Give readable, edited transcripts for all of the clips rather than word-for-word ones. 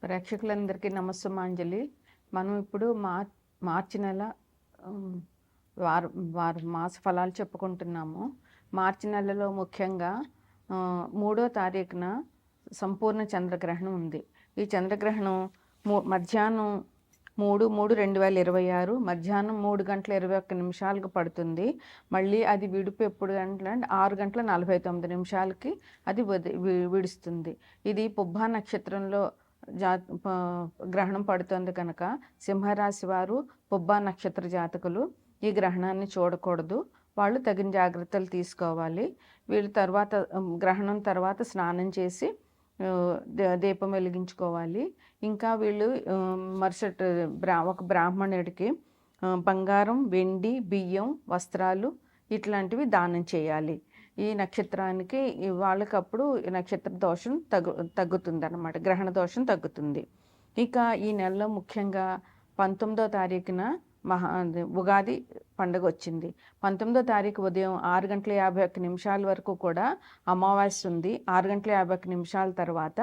ప్రేక్షకులందరికీ నమస్సుమాంజలి. మనం ఇప్పుడు మార్చి నెల హ్మ్, వారం వారం మాస ఫలాలు చెప్పుకుంటున్నాము. మార్చి నెలలో ముఖ్యంగా 3వ తారీఖున సంపూర్ణ చంద్రగ్రహణం ఉంది. ఈ చంద్రగ్రహణం మధ్యాహ్నం 3/3/2026 మధ్యాహ్నం 3:21 పడుతుంది. మళ్ళీ అది విడుపు ఎప్పుడు గంటలంటే 6:49 అది విడుస్తుంది. ఇది పుబ్బా నక్షత్రంలో జా ప గ్రహణం పడుతుంది కనుక సింహరాశి వారు పుబ్బా నక్షత్ర జాతకులు ఈ గ్రహణాన్ని చూడకూడదు. వాళ్ళు తగిన జాగ్రత్తలు తీసుకోవాలి. వీళ్ళు తర్వాత గ్రహణం తర్వాత స్నానం చేసి దీపం వెలిగించుకోవాలి. ఇంకా వీళ్ళు మరుసటి ఒక బ్రాహ్మణుడికి బంగారం, వెండి, బియ్యం, వస్త్రాలు ఇట్లాంటివి దానం చేయాలి. ఈ నక్షత్రానికి వాళ్ళకప్పుడు నక్షత్ర దోషం తగ్గుతుందన్నమాట. గ్రహణ దోషం తగ్గుతుంది. ఇక ఈ నెలలో ముఖ్యంగా 19వ తారీఖున ఉగాది పండుగ వచ్చింది. 19వ తారీఖు ఉదయం 6:51 వరకు కూడా అమావాస్య ఉంది. 6:51 తర్వాత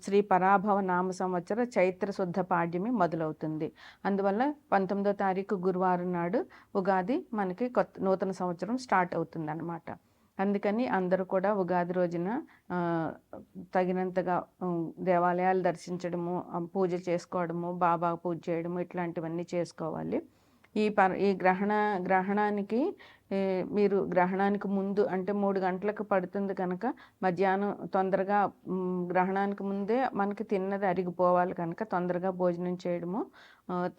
శ్రీ పరాభవ నామ సంవత్సర చైత్ర శుద్ధ పాడ్యమి మొదలవుతుంది. అందువల్ల 19వ తారీఖు గురువారం నాడు ఉగాది మనకి నూతన సంవత్సరం స్టార్ట్ అవుతుంది అన్నమాట. అందుకని అందరూ కూడా ఉగాది రోజున తగినంతగా దేవాలయాలు దర్శించడము, పూజ చేసుకోవడము, బాబా పూజ చేయడము ఇట్లాంటివన్నీ చేసుకోవాలి. ఈ గ్రహణానికి మీరు గ్రహణానికి ముందు అంటే 3 గంటలకు పడుతుంది కనుక మధ్యాహ్నం తొందరగా గ్రహణానికి ముందే మనకి తిన్నది అరిగిపోవాలి కనుక తొందరగా భోజనం చేయడము.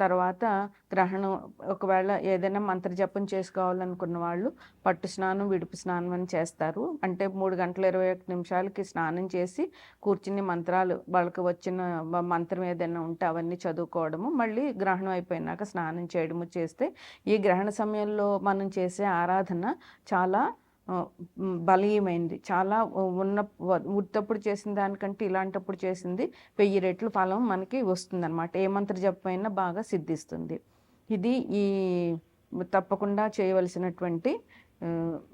తర్వాత గ్రహణం ఒకవేళ ఏదైనా మంత్రజపం చేసుకోవాలనుకున్న వాళ్ళు పట్టు స్నానం, విడుపు స్నానం అని చేస్తారు. అంటే 3:21 స్నానం చేసి కూర్చుని మంత్రాలు వాళ్ళకి వచ్చిన మంత్రం ఏదైనా ఉంటే అవన్నీ చదువుకోవడము, మళ్ళీ గ్రహణం అయిపోయినాక స్నానం చేయడము చేస్తే ఈ గ్రహణ సమయంలో మనం చేసే ఆరాధన చాలా బలీయమైంది. చాలా ఉత్తప్పుడు చేసిన దానికంటే ఇలాంటప్పుడు చేసింది 1000 రెట్లు ఫలం మనకి వస్తుందన్నమాట. ఏ మంత్ర జపమైనా బాగా సిద్ధిస్తుంది. ఇది ఈ తప్పకుండా చేయవలసినటువంటి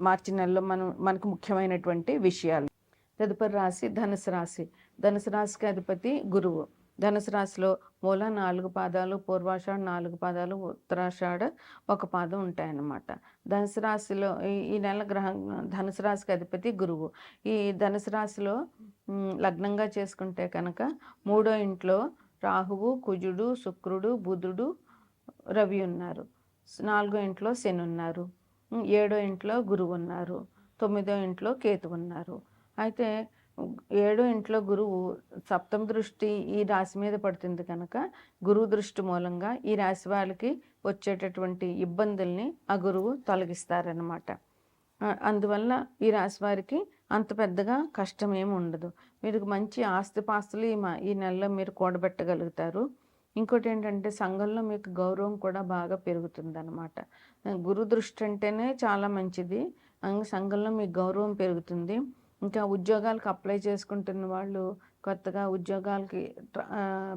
మార్చి నెలలో మనకు ముఖ్యమైనటువంటి విషయాలు. తదుపరి రాశి ధనుసు రాశి. ధనుసు రాశికి అధిపతి గురువు. ధనుసు రాశిలో మూల 4 పాదాలు, పూర్వాషాఢ 4 పాదాలు, ఉత్తరాషాఢ 1 పాదం ఉంటాయన్నమాట. ధనుసు రాశిలో ఈ నెల ధనుసు రాశికి అధిపతి గురువు. ఈ ధనుసు రాశిలో లగ్నంగా చేసుకుంటే కనుక 3వ ఇంట్లో రాహువు, కుజుడు, శుక్రుడు, బుధుడు, రవి ఉన్నారు. 4వ ఇంట్లో శని ఉన్నారు. 7వ ఇంట్లో గురువు ఉన్నారు. 9వ ఇంట్లో కేతు ఉన్నారు. అయితే 7వ ఇంట్లో గురువు సప్తమ దృష్టి ఈ రాశి మీద పడుతుంది కనుక గురువు దృష్టి మూలంగా ఈ రాశి వాళ్ళకి వచ్చేటటువంటి ఇబ్బందుల్ని ఆ గురువు తొలగిస్తారనమాట. అందువల్ల ఈ రాశి వారికి అంత పెద్దగా కష్టం ఏమి ఉండదు. మీరు మంచి ఆస్తిపాస్తులు ఈ నెలలో మీరు కూడబెట్టగలుగుతారు. ఇంకోటి ఏంటంటే సంఘంలో మీకు గౌరవం కూడా బాగా పెరుగుతుందన్నమాట. గురు దృష్టి అంటేనే చాలా మంచిది. సంఘంలో మీకు గౌరవం పెరుగుతుంది. ఇంకా ఉద్యోగాలకు అప్లై చేసుకుంటున్న వాళ్ళు, కొత్తగా ఉద్యోగాలకి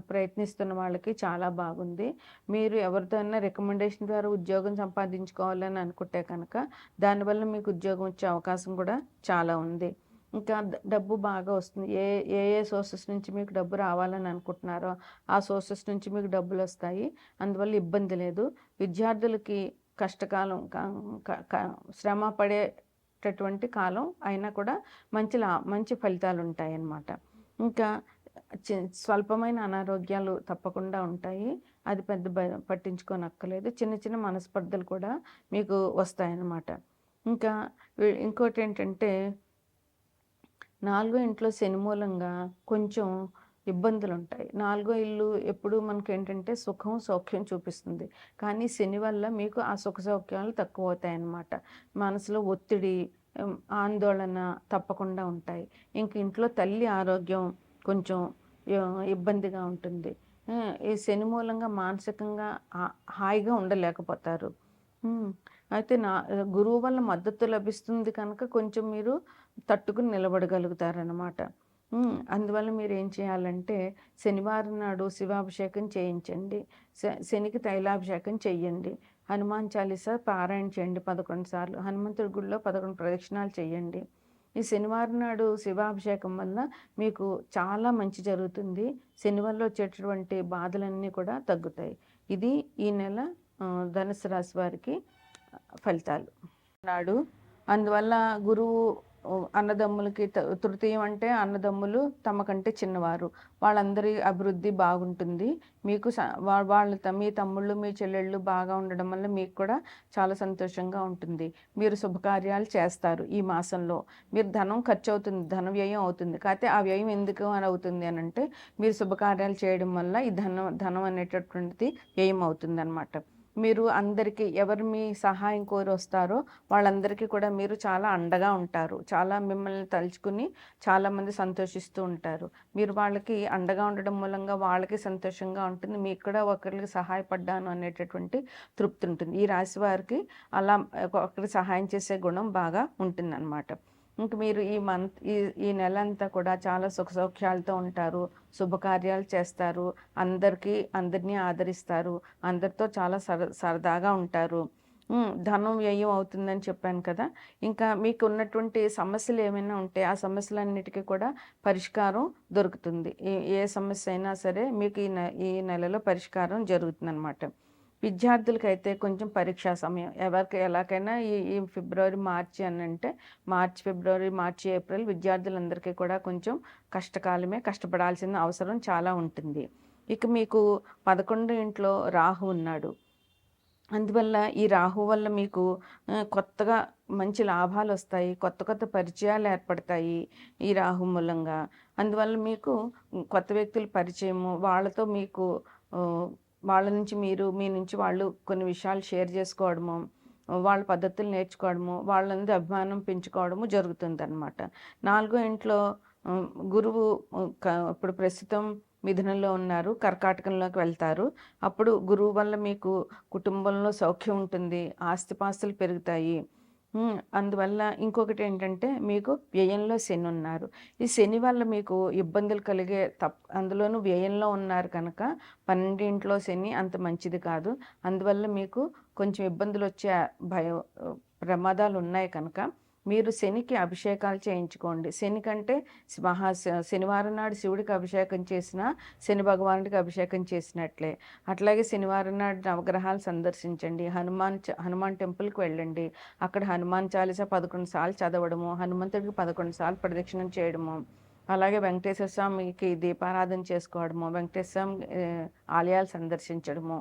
ప్రయత్నిస్తున్న వాళ్ళకి చాలా బాగుంది. మీరు ఎవరితోనైనా రికమెండేషన్ ద్వారా ఉద్యోగం సంపాదించుకోవాలని అనుకుంటే కనుక దానివల్ల మీకు ఉద్యోగం వచ్చే అవకాశం కూడా చాలా ఉంది. ఇంకా డబ్బు బాగా వస్తుంది. ఏ ఏ సోర్సెస్ నుంచి మీకు డబ్బు రావాలని అనుకుంటున్నారో ఆ సోర్సెస్ నుంచి మీకు డబ్బులు వస్తాయి. అందువల్ల ఇబ్బంది లేదు. విద్యార్థులకి కష్టకాలం శ్రమ పడేటటువంటి కాలం అయినా కూడా మంచి ఫలితాలు ఉంటాయి అన్నమాట. ఇంకా స్వల్పమైన అనారోగ్యాలు తప్పకుండా ఉంటాయి. అది పెద్ద పట్టించుకోనక్కర్లేదు. చిన్న చిన్న మనస్పర్ధలు కూడా మీకు వస్తాయన్నమాట. ఇంకా ఇంకోటి ఏంటంటే 4వ ఇంట్లో శని మూలంగా కొంచెం ఇబ్బందులు ఉంటాయి. 4వ ఇల్లు ఎప్పుడు మనకి ఏంటంటే సుఖం, సౌఖ్యం చూపిస్తుంది. కానీ శని వల్ల మీకు ఆ సుఖ సౌఖ్యాలు తక్కువ అవుతాయి అన్నమాట. మనసులో ఒత్తిడి, ఆందోళన తప్పకుండా ఉంటాయి. ఇంక ఇంట్లో తల్లి ఆరోగ్యం కొంచెం ఇబ్బందిగా ఉంటుంది. ఈ శని మూలంగా మానసికంగా హాయిగా ఉండలేకపోతారు. అయితే గురువు వల్ల మద్దతు లభిస్తుంది కనుక కొంచెం మీరు తట్టుకుని నిలబడగలుగుతారనమాట. అందువల్ల మీరు ఏం చేయాలంటే శనివారం నాడు శివాభిషేకం చేయించండి. శనికి తైలాభిషేకం చెయ్యండి. హనుమాన్ చాలీసా పారాయణ చేయండి 11 సార్లు. హనుమంతుడి గుడిలో 11 ప్రదక్షిణాలు చెయ్యండి. ఈ శనివారం నాడు శివాభిషేకం వల్ల మీకు చాలా మంచి జరుగుతుంది. శని వల్ల వచ్చేటటువంటి బాధలన్నీ కూడా తగ్గుతాయి. ఇది ఈ నెల ధనుసు రాశి వారికి ఫలితాలు. నాడు అందువల్ల గురువు అన్నదమ్ములకి తృతీయం అంటే అన్నదమ్ములు తమకంటే చిన్నవారు, వాళ్ళందరి అభివృద్ధి బాగుంటుంది. మీకు మీ తమ్ముళ్ళు మీ చెల్లెళ్ళు బాగా ఉండడం వల్ల మీకు కూడా చాలా సంతోషంగా ఉంటుంది. మీరు శుభకార్యాలు చేస్తారు. ఈ మాసంలో మీరు ధనం ఖర్చు అవుతుంది, ధన వ్యయం అవుతుంది. కాకపోతే ఆ వ్యయం ఎందుకు అని అవుతుంది అని అంటే మీరు శుభకార్యాలు చేయడం వల్ల ఈ ధనం అనేటటువంటిది వ్యయం అవుతుంది అనమాట. మీరు అందరికీ ఎవరు మీ సహాయం కోరి వస్తారో వాళ్ళందరికీ కూడా మీరు చాలా అండగా ఉంటారు. చాలా మిమ్మల్ని తలుచుకుని చాలామంది సంతోషిస్తూ ఉంటారు. మీరు వాళ్ళకి అండగా ఉండడం మూలంగా వాళ్ళకి సంతోషంగా ఉంటుంది. మీకు కూడా ఒకరికి సహాయపడ్డాను అనేటటువంటి తృప్తి ఉంటుంది. ఈ రాశి వారికి అలా ఒకరికి సహాయం చేసే గుణం బాగా ఉంటుందన్నమాట. ఇంక మీరు ఈ నెల అంతా కూడా చాలా సుఖసౌఖ్యాలతో ఉంటారు. శుభకార్యాలు చేస్తారు. అందరినీ ఆదరిస్తారు. అందరితో చాలా సరదాగా ఉంటారు. ధనం వ్యయం అవుతుందని చెప్పాను కదా! ఇంకా మీకు ఉన్నటువంటి సమస్యలు ఏమైనా ఉంటే ఆ సమస్యలన్నిటికీ కూడా పరిష్కారం దొరుకుతుంది. ఏ సమస్య అయినా సరే మీకు ఈ నెలలో పరిష్కారం జరుగుతుందనమాట. విద్యార్థులకైతే కొంచెం పరీక్షా సమయం. ఎలాగైనా ఈ ఫిబ్రవరి, మార్చి అనంటే ఫిబ్రవరి, మార్చి, ఏప్రిల్ విద్యార్థులందరికీ కూడా కొంచెం కష్టకాలమే. కష్టపడాల్సిన అవసరం చాలా ఉంటుంది. ఇక మీకు 11 ఇంట్లో రాహు ఉన్నాడు. అందువల్ల ఈ రాహు వల్ల మీకు కొత్తగా మంచి లాభాలు వస్తాయి. కొత్త కొత్త పరిచయాలు ఏర్పడతాయి ఈ రాహు మూలంగా. అందువల్ల మీకు కొత్త వ్యక్తుల పరిచయము, వాళ్ళతో మీకు వాళ్ళ నుంచి మీరు, మీ నుంచి వాళ్ళు కొన్ని విషయాలు షేర్ చేసుకోవడము, వాళ్ళ పద్ధతులు నేర్చుకోవడము, వాళ్ళ నుండి అభిమానం పెంచుకోవడము జరుగుతుందన్నమాట. 4వ ఇంట్లో గురువు ఇప్పుడు ప్రస్తుతం మిథునంలో ఉన్నారు. కర్కాటకంలోకి వెళ్తారు. అప్పుడు గురువు వల్ల మీకు కుటుంబంలో సౌఖ్యం ఉంటుంది. ఆస్తిపాస్తులు పెరుగుతాయి. అందువల్ల ఇంకొకటి ఏంటంటే మీకు వ్యయంలో శని ఉన్నారు. ఈ శని వల్ల మీకు ఇబ్బందులు కలిగే అందులోనూ వ్యయంలో ఉన్నారు కనుక 12 ఇంట్లో శని అంత మంచిది కాదు. అందువల్ల మీకు కొంచెం ఇబ్బందులు వచ్చే ప్రమాదాలు ఉన్నాయి కనుక మీరు శనికి అభిషేకాలు చేయించుకోండి. శని కంటే శనివారం నాడు శివుడికి అభిషేకం చేసినా శని భగవానుడికి అభిషేకం చేసినట్లే. అట్లాగే శనివారం నాడు నవగ్రహాలు సందర్శించండి. హనుమాన్ టెంపుల్కి వెళ్ళండి. అక్కడ హనుమాన్ చాలీసా 11 సార్లు చదవడము, హనుమంతుడికి 11 సార్లు ప్రదక్షిణం చేయడము, అలాగే వెంకటేశ్వర స్వామికి దీపారాధన చేసుకోవడము, వెంకటేశ్వర స్వామి ఆలయాలు సందర్శించడము,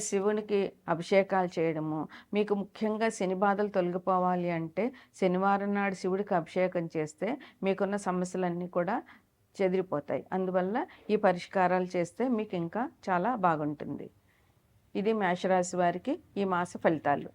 శివునికి అభిషేకాలు చేయడము. మీకు ముఖ్యంగా శని బాధలు తొలగిపోవాలి అంటే శనివారం నాడు శివుడికి అభిషేకం చేస్తే మీకున్న సమస్యలన్నీ కూడా చెదిరిపోతాయి. అందువల్ల ఈ పరిష్కారాలు చేస్తే మీకు ఇంకా చాలా బాగుంటుంది. ఇది మేషరాశి వారికి ఈ మాస ఫలితాలు.